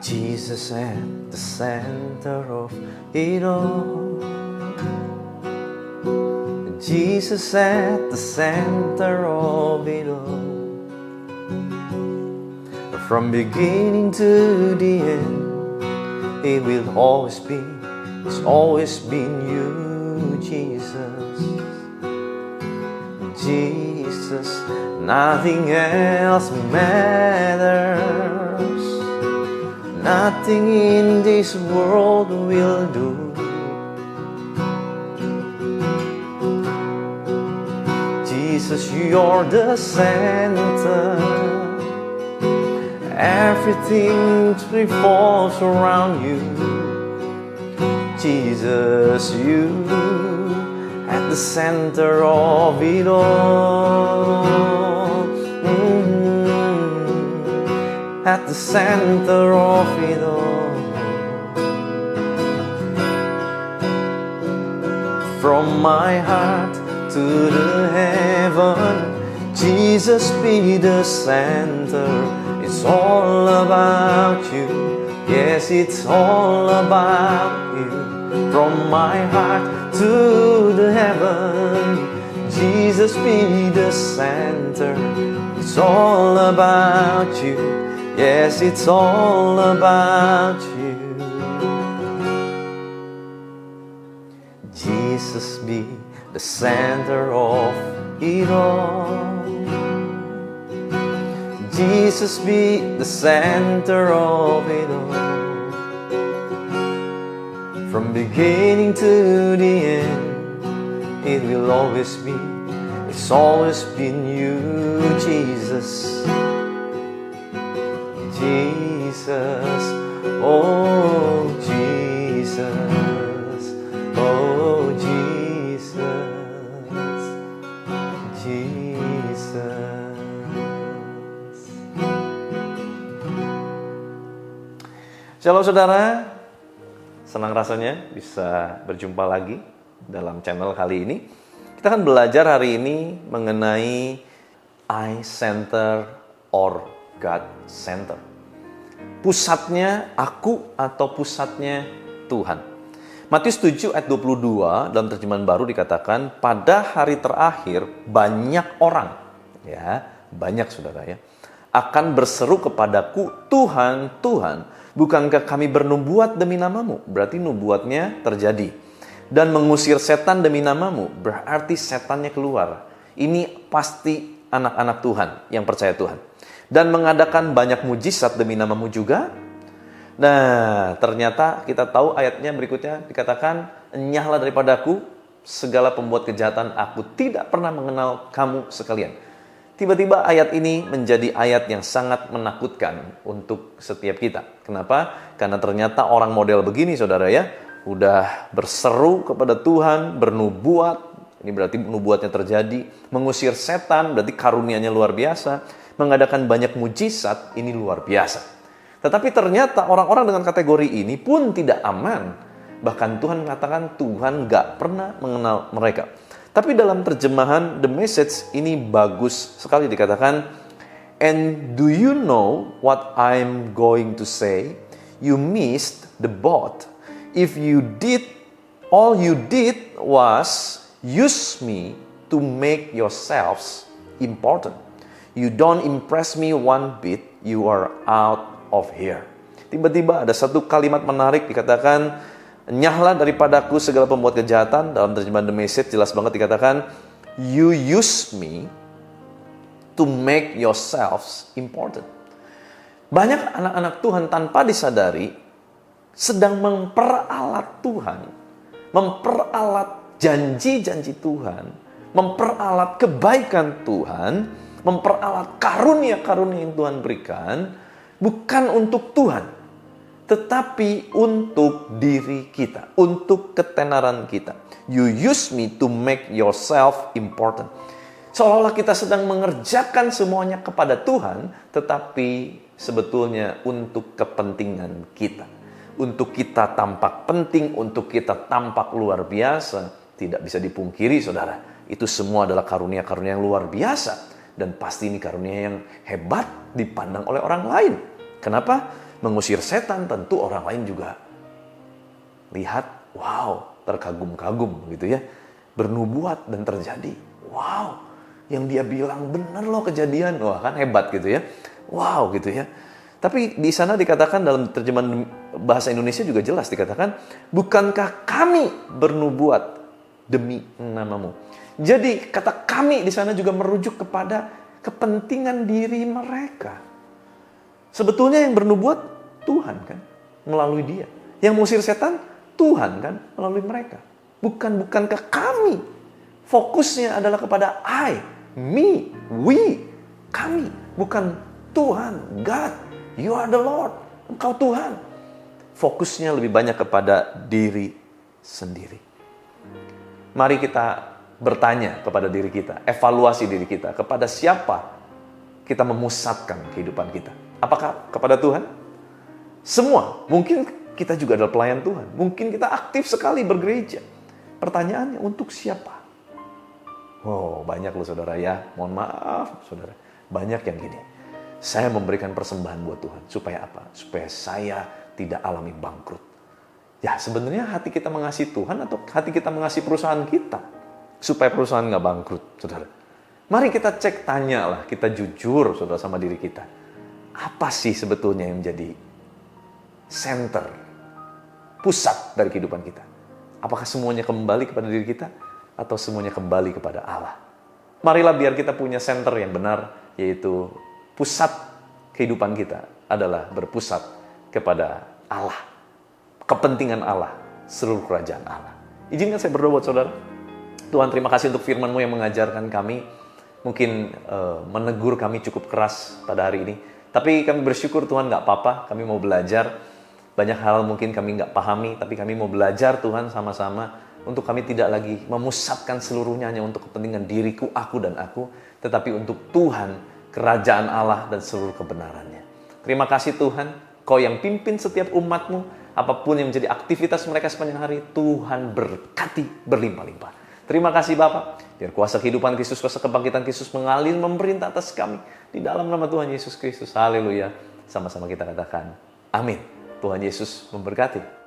Jesus at the center of it all. Jesus at the center of it all. From beginning to the end, it will always be, it's always been you, Jesus. Jesus, nothing else matters. Nothing in this world will do. Jesus, you're the center. Everything revolves around you. Jesus, you at the center of it all. At the center of it all. From my heart to the heaven, Jesus be the center. It's all about you. Yes, it's all about you. From my heart to the heaven, Jesus be the center. It's all about you. Yes, it's all about you. Jesus be the center of it all. Jesus be the center of it all. From beginning to the end, it will always be, it's always been you, Jesus. Jesus, oh Jesus, oh Jesus, Jesus. Shalom saudara, senang rasanya bisa berjumpa lagi dalam channel kali ini. Kita akan belajar hari ini mengenai I center or God center. Pusatnya aku atau pusatnya Tuhan. Matius 7 ayat 22 dalam terjemahan baru dikatakan, pada hari terakhir banyak orang, ya, banyak saudara ya, akan berseru kepadaku, Tuhan, Tuhan, bukankah kami bernubuat demi namamu? Berarti nubuatnya terjadi. Dan mengusir setan demi namamu, berarti setannya keluar. Ini pasti anak-anak Tuhan yang percaya Tuhan. Dan mengadakan banyak mujizat demi namamu juga. Nah, ternyata kita tahu ayatnya berikutnya dikatakan, enyahlah daripadaku segala pembuat kejahatan, aku tidak pernah mengenal kamu sekalian. Tiba-tiba ayat ini menjadi ayat yang sangat menakutkan untuk setiap kita. Kenapa? Karena ternyata orang model begini saudara ya, udah berseru kepada Tuhan, bernubuat, ini berarti nubuatnya terjadi, mengusir setan, berarti karunianya luar biasa, mengadakan banyak mujizat, ini luar biasa. Tetapi ternyata orang-orang dengan kategori ini pun tidak aman. Bahkan Tuhan mengatakan Tuhan gak pernah mengenal mereka. Tapi dalam terjemahan The Message ini bagus sekali dikatakan, and do you know what I'm going to say? You missed the boat. If you did, all you did was use me to make yourselves important. You don't impress me one bit, you are out of here. Tiba-tiba ada satu kalimat menarik dikatakan, enyahlah daripadaku segala pembuat kejahatan. Dalam terjemahan The Message jelas banget dikatakan, you use me to make yourselves important. Banyak anak-anak Tuhan tanpa disadari sedang memperalat Tuhan, memperalat janji-janji Tuhan, memperalat kebaikan Tuhan, memperalat karunia-karunia yang Tuhan berikan, bukan untuk Tuhan, tetapi untuk diri kita, untuk ketenaran kita. You use me to make yourself important. Seolah-olah kita sedang mengerjakan semuanya kepada Tuhan, tetapi sebetulnya untuk kepentingan kita. Untuk kita tampak penting, untuk kita tampak luar biasa. Tidak bisa dipungkiri, saudara. Itu semua adalah karunia-karunia yang luar biasa. Dan pasti ini karunia yang hebat dipandang oleh orang lain. Kenapa? Mengusir setan, tentu orang lain juga lihat, wow, terkagum-kagum gitu ya. Bernubuat dan terjadi. Wow, yang dia bilang benar loh kejadian. Wah, kan hebat gitu ya. Wow gitu ya. Tapi di sana dikatakan dalam terjemahan bahasa Indonesia juga jelas dikatakan, bukankah kami bernubuat demi namamu. Jadi kata kami di sana juga merujuk kepada kepentingan diri mereka. Sebetulnya yang bernubuat Tuhan kan, melalui dia. Yang mengusir setan Tuhan kan, melalui mereka. Bukankah kami. Fokusnya adalah kepada I, me, we, kami. Bukan Tuhan, God, you are the Lord, engkau Tuhan. Fokusnya lebih banyak kepada diri sendiri. Mari kita bertanya kepada diri kita, evaluasi diri kita, kepada siapa kita memusatkan kehidupan kita. Apakah kepada Tuhan? Semua. Mungkin kita juga adalah pelayan Tuhan. Mungkin kita aktif sekali bergereja. Pertanyaannya, untuk siapa? Oh, banyak loh saudara ya. Mohon maaf saudara. Banyak yang gini. Saya memberikan persembahan buat Tuhan. Supaya apa? Supaya saya tidak alami bangkrut. Ya sebenarnya hati kita mengasihi Tuhan atau hati kita mengasihi perusahaan kita. Supaya perusahaan nggak bangkrut, saudara. Mari kita cek, tanyalah, kita jujur, saudara, sama diri kita. Apa sih sebetulnya yang menjadi center, pusat dari kehidupan kita? Apakah semuanya kembali kepada diri kita? Atau semuanya kembali kepada Allah? Marilah biar kita punya center yang benar, yaitu pusat kehidupan kita adalah berpusat kepada Allah. Kepentingan Allah, seluruh kerajaan Allah. Izinkan saya berdoa buat saudara. Tuhan, terima kasih untuk firman-Mu yang mengajarkan kami. Mungkin menegur kami cukup keras pada hari ini. Tapi kami bersyukur Tuhan, nggak apa-apa. Kami mau belajar. Banyak hal mungkin kami nggak pahami. Tapi kami mau belajar Tuhan sama-sama. Untuk kami tidak lagi memusatkan seluruhnya hanya untuk kepentingan diriku, aku dan aku. Tetapi untuk Tuhan, kerajaan Allah dan seluruh kebenarannya. Terima kasih Tuhan. Kau yang pimpin setiap umat-Mu. Apapun yang menjadi aktivitas mereka sepanjang hari, Tuhan berkati berlimpah-limpah. Terima kasih Bapa, biar kuasa kehidupan Kristus, kuasa kebangkitan Kristus mengalir, memerintah atas kami. Di dalam nama Tuhan Yesus Kristus, haleluya. Sama-sama kita katakan, amin. Tuhan Yesus memberkati.